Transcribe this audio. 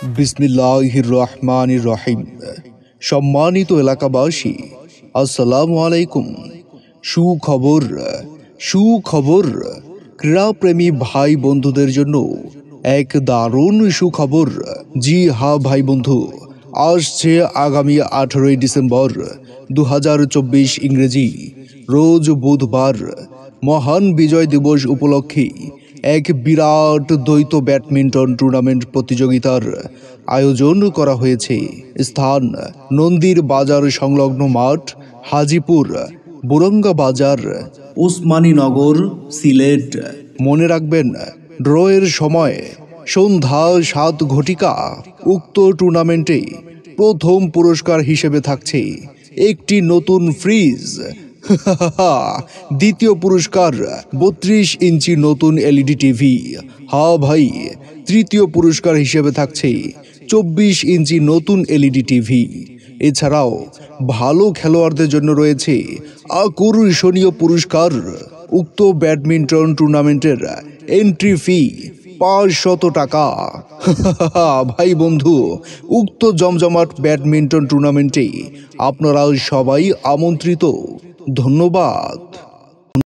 বিসমিল্লাহির রহমানির রহিম। সম্মানিত এলাকাবাসী, আসসালামু আলাইকুম। সুখবর সুখবর ক্রীড়াপ্রেমী ভাই বন্ধুদের জন্য এক দারুণ সুখবর। জি হ্যাঁ ভাই বন্ধু, আসছে আগামী 18ই ডিসেম্বর 2024 ইংরেজি, রোজ বুধবার, মহান বিজয় দিবস উপলক্ষে এক বিরাট দ্বৈত ব্যাডমিন্টন টুর্নামেন্ট প্রতিযোগিতার আয়োজন করা হয়েছে। স্থান নন্দীর বাজার সংলগ্ন মাঠ, হাজিপুর বুরঙ্গা বাজার, ওসমানীনগর, সিলেট। মনে রাখবেন, ড্রয়ের সময় সন্ধ্যা 7 ঘটিকা। উক্ত টুর্নামেন্টে প্রথম পুরস্কার হিসেবে থাকছে একটি নতুন ফ্রিজ। দ্বিতীয় পুরস্কার 32 ইঞ্চি নতুন এলইডি টিভি। হ্যাঁ ভাই, তৃতীয় পুরস্কার হিসেবে থাকছে 24 ইঞ্চি নতুন এলইডি টিভি। এছাড়াও ভালো খেলোয়াড়দের জন্য রয়েছে আকর্ষণীয় পুরস্কার। উক্ত ব্যাডমিন্টন টুর্নামেন্টের এন্ট্রি ফি 500 টাকা। ভাই বন্ধু, উক্ত জমজমাট ব্যাডমিন্টন টুর্নামেন্টে আপনারা সবাই আমন্ত্রিত। ধন্যবাদ।